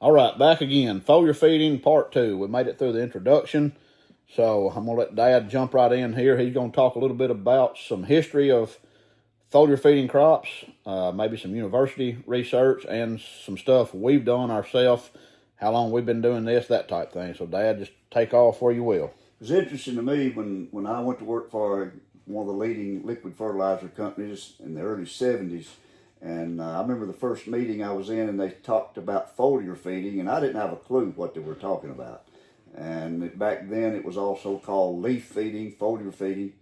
All right, back again. Foliar feeding part 2. We made it through the introduction, so I'm going to let Dad jump right in here. He's going to talk a little bit about some history of foliar feeding crops, maybe some university research, and some stuff we've done ourselves, how long we've been doing this, that type thing. So, Dad, just take off where you will. It was interesting to me when I went to work for one of the leading liquid fertilizer companies in the early 70s. And I remember the first meeting I was in, and they talked about foliar feeding, and I didn't have a clue what they were talking about. And back then, it was also called leaf feeding, foliar feeding.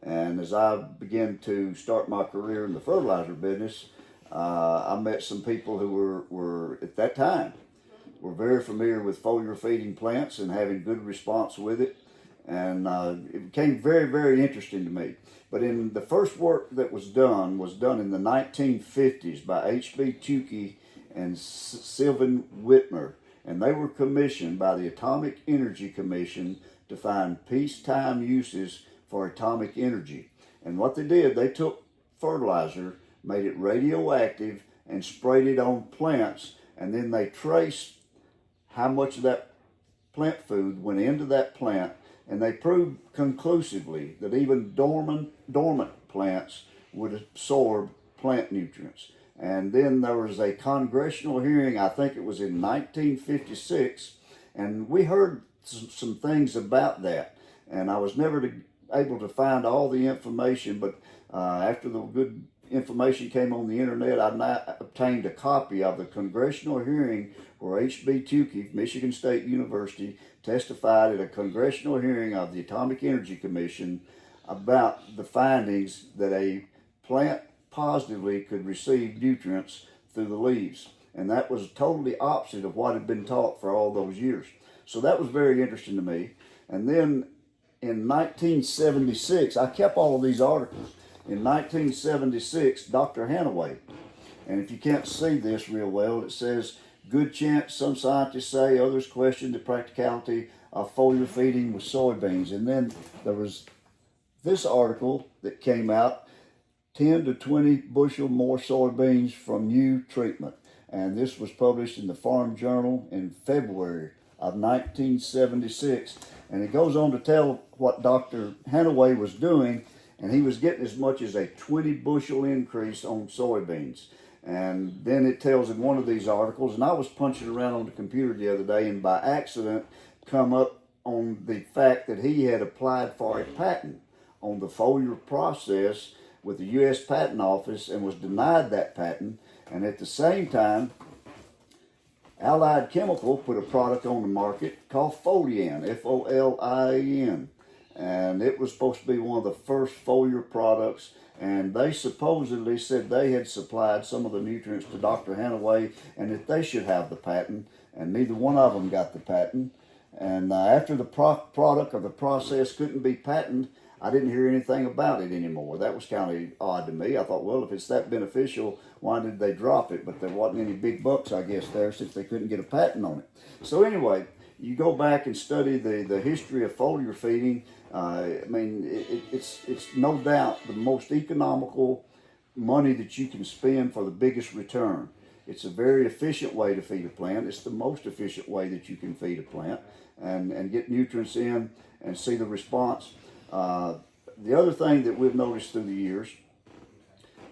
And as I began to start my career in the fertilizer business, I met some people who were at that time, were very familiar with foliar feeding plants and having good response with it. And it became very, very interesting to me. But in the first work that was done in the 1950s by H.B. Tukey and Sylvan Whitmer. And they were commissioned by the Atomic Energy Commission to find peacetime uses for atomic energy. And what they did, they took fertilizer, made it radioactive, and sprayed it on plants. And then they traced how much of that plant food went into that plant. And they proved conclusively that even dormant plants would absorb plant nutrients. And then there was a congressional hearing, I think it was in 1956, and we heard some things about that. And I was never able to find all the information, but after the good information came on the internet, I obtained a copy of the congressional hearing where H.B. Tukey, Michigan State University, testified at a congressional hearing of the Atomic Energy Commission about the findings that a plant positively could receive nutrients through the leaves. And that was totally opposite of what had been taught for all those years. So that was very interesting to me. And then in 1976, I kept all of these articles. In 1976, Dr. Hanaway, and if you can't see this real well, it says, "Good chance, some scientists say, others question the practicality of foliar feeding with soybeans." And then there was this article that came out, 10 to 20 bushel more soybeans from new treatment. And this was published in the Farm Journal in February of 1976. And it goes on to tell what Dr. Hanaway was doing, and he was getting as much as a 20 bushel increase on soybeans. And then it tells in one of these articles, and I was punching around on the computer the other day and by accident come up on the fact that he had applied for a patent on the foliar process with the U.S. Patent Office and was denied that patent. And at the same time, Allied Chemical put a product on the market called Folian, F-O-L-I-A-N. And it was supposed to be one of the first foliar products, and they supposedly said they had supplied some of the nutrients to Dr. Hanaway and that they should have the patent, and neither one of them got the patent. And after the product or the process couldn't be patented, I didn't hear anything about it anymore. That was kind of odd to me. I thought, well, if it's that beneficial, why did they drop it? But there wasn't any big bucks, I guess, there, since they couldn't get a patent on it. So anyway, you go back and study the history of foliar feeding. I mean, it's no doubt the most economical money that you can spend for the biggest return. It's a very efficient way to feed a plant. It's the most efficient way that you can feed a plant and get nutrients in and see the response. The other thing that we've noticed through the years,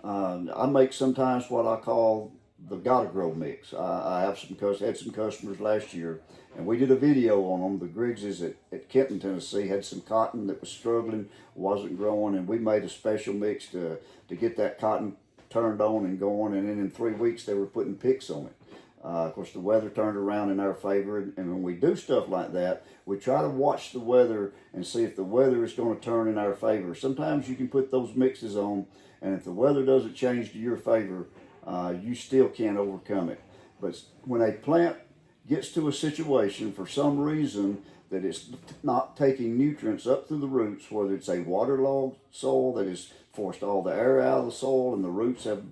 I make sometimes what I call the gotta grow mix. I have had some customers last year, and we did a video on them. The Griggses at Kenton, Tennessee had some cotton that was struggling, wasn't growing, and we made a special mix to get that cotton turned on and going, and then in 3 weeks they were putting picks on it. Of course, the weather turned around in our favor, and when we do stuff like that, we try to watch the weather and see if the weather is going to turn in our favor. Sometimes you can put those mixes on, and if the weather doesn't change to your favor, you still can't overcome it. But when a plant gets to a situation for some reason that it's not taking nutrients up through the roots, whether it's a waterlogged soil that has forced all the air out of the soil and the roots have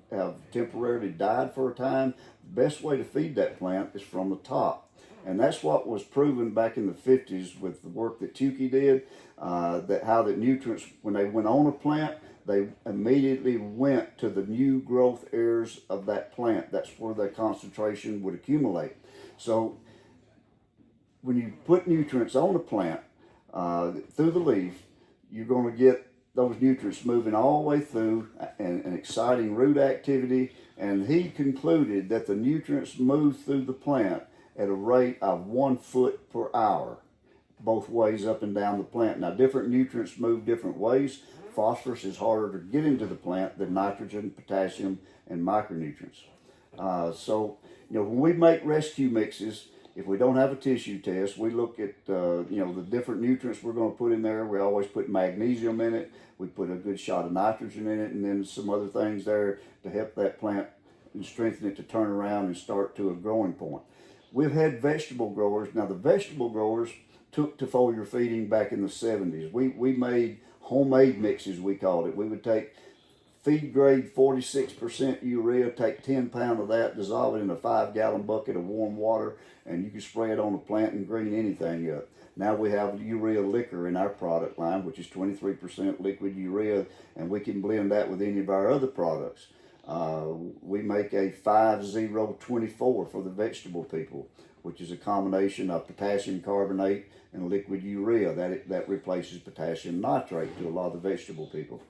temporarily died for a time, the best way to feed that plant is from the top. And that's what was proven back in the 50s with the work that Tukey did, that how the nutrients, when they went on a plant, they immediately went to the new growth areas of that plant. That's where the concentration would accumulate. So when you put nutrients on the plant through the leaf, you're going to get those nutrients moving all the way through and exciting root activity. And he concluded that the nutrients move through the plant at a rate of 1 foot per hour, both ways up and down the plant. Now, different nutrients move different ways. Phosphorus is harder to get into the plant than nitrogen, potassium, and micronutrients. So, when we make rescue mixes, if we don't have a tissue test, we look at the different nutrients we're going to put in there. We always put magnesium in it. We put a good shot of nitrogen in it, and then some other things there to help that plant and strengthen it to turn around and start to a growing point. We've had vegetable growers. Now, the vegetable growers took to foliar feeding back in the 70s. We made homemade mixes, we called it. We would take feed grade 46% urea, take 10 pounds of that, dissolve it in a 5-gallon bucket of warm water, and you can spray it on a plant and green anything up. Now we have urea liquor in our product line, which is 23% liquid urea, and we can blend that with any of our other products. We make a 5024 for the vegetable people, which is a combination of potassium carbonate and liquid urea. That replaces potassium nitrate to a lot of the vegetable people.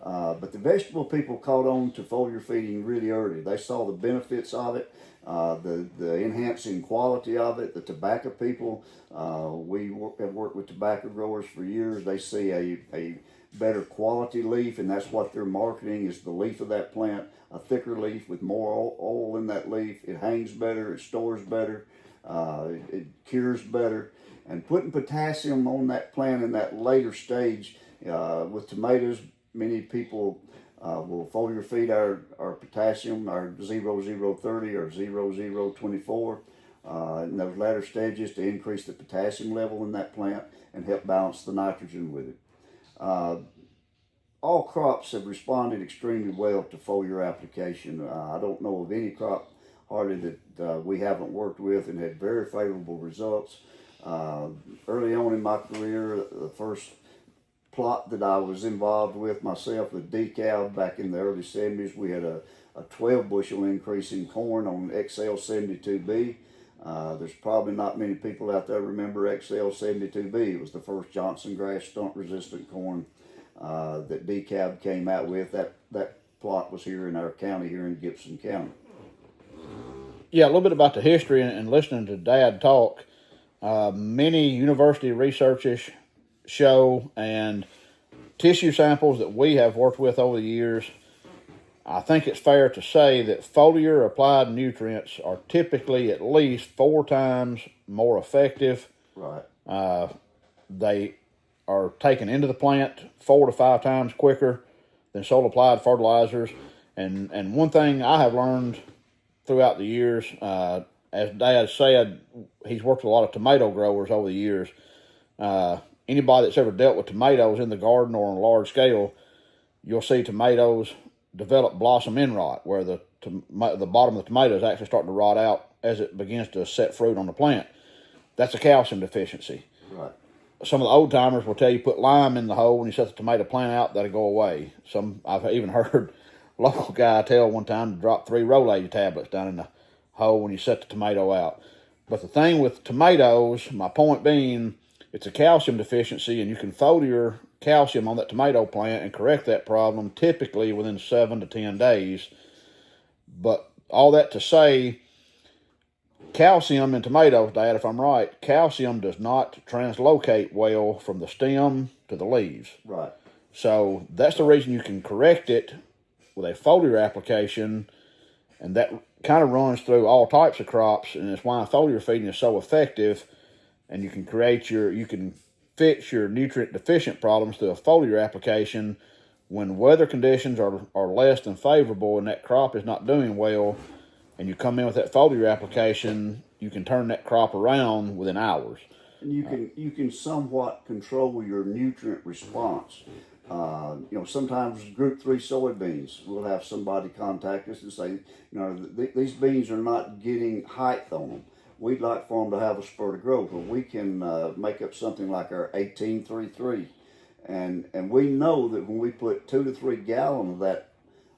But the vegetable people caught on to foliar feeding really early. They saw the benefits of it, the enhancing quality of it. The tobacco people, we have worked with tobacco growers for years. They see a better quality leaf, and that's what they're marketing is the leaf of that plant, a thicker leaf with more oil in that leaf. It hangs better, it stores better, it cures better. And putting potassium on that plant in that later stage with tomatoes, many people will foliar feed our potassium, our 0030 or 0024 in those latter stages to increase the potassium level in that plant and help balance the nitrogen with it. All crops have responded extremely well to foliar application. I don't know of any crop hardly that we haven't worked with and had very favorable results. Early on in my career, the first plot that I was involved with myself with decal back in the early 70s, we had a 12 bushel increase in corn on XL72B. There's probably not many people out there remember XL72B. It was the first Johnson grass stunt resistant corn that DeKalb came out with. That plot was here in our county, here in Gibson County. Yeah, a little bit about the history and listening to Dad talk. Many university researchers show and tissue samples that we have worked with over the years, I think it's fair to say that foliar applied nutrients are typically at least 4 times more effective. Right. They are taken into the plant 4 to 5 times quicker than soil applied fertilizers. And one thing I have learned throughout the years, as Dad said, he's worked with a lot of tomato growers over the years. Anybody that's ever dealt with tomatoes in the garden or on a large scale, you'll see tomatoes develop blossom end rot, where the bottom of the tomato is actually starting to rot out as it begins to set fruit on the plant. That's a calcium deficiency. Right. Some of the old timers will tell you put lime in the hole when you set the tomato plant out, that'll go away. I've even heard a local guy tell one time to drop 3 Rolaids tablets down in the hole when you set the tomato out. But the thing with tomatoes, my point being, it's a calcium deficiency, and you can foliar calcium on that tomato plant and correct that problem typically within 7 to 10 days. But all that to say, calcium in tomatoes, Dad, if I'm right, calcium does not translocate well from the stem to the leaves. Right. So that's the reason you can correct it with a foliar application, and that kind of runs through all types of crops, and it's why foliar feeding is so effective. And you can fix your nutrient deficient problems through a foliar application when weather conditions are less than favorable and that crop is not doing well, and you come in with that foliar application, you can turn that crop around within hours. And you can somewhat control your nutrient response. Sometimes group 3 soybeans, we'll have somebody contact us and say, these beans are not getting height on them. We'd like for them to have a spurt of growth. Well, we can make up something like our 1833 And we know that when we put 2 to 3 gallons of that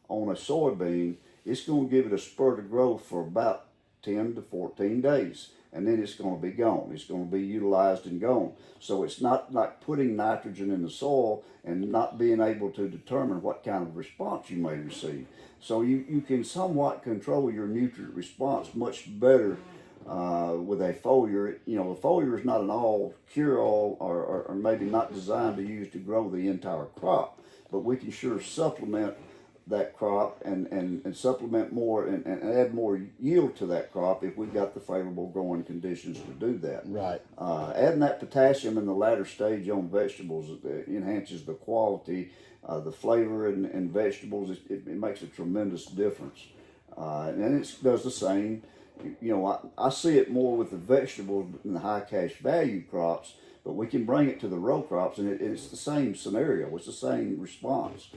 on a soybean, it's going to give it a spurt of growth for about 10 to 14 days. And then it's going to be gone. It's going to be utilized and gone. So it's not like putting nitrogen in the soil and not being able to determine what kind of response you may receive. So you can somewhat control your nutrient response much better with a foliar. You know, a foliar is not an all cure-all or maybe not designed to use to grow the entire crop, but we can sure supplement that crop and supplement more and add more yield to that crop if we've got the favorable growing conditions to do that. Right. Adding that potassium in the latter stage on vegetables enhances the quality, the flavor in vegetables. It makes a tremendous difference. And it does the same. You know, I see it more with the vegetables and the high cash value crops, but we can bring it to the row crops, and it's the same scenario. It's the same response.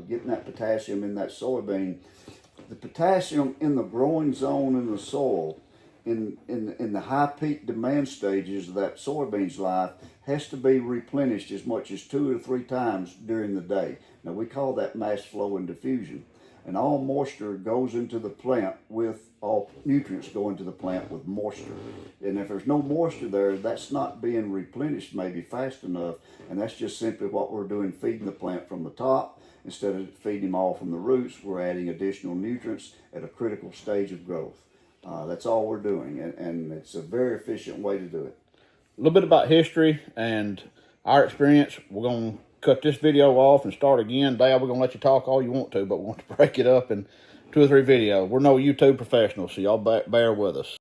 Getting that potassium in that soybean, the potassium in the growing zone in the soil, in the high peak demand stages of that soybean's life, has to be replenished as much as 2 or 3 times during the day. Now we call that mass flow and diffusion. And all moisture goes into the plant with, all nutrients go into the plant with moisture. And if there's no moisture there, that's not being replenished maybe fast enough. And that's just simply what we're doing, feeding the plant from the top. Instead of feeding them all from the roots, we're adding additional nutrients at a critical stage of growth. That's all we're doing. And it's a very efficient way to do it. A little bit about history and our experience. We're going to cut this video off and start again. Dad, we're going to let you talk all you want to, but we want to break it up in 2 or 3 videos. We're no YouTube professionals, so y'all bear with us.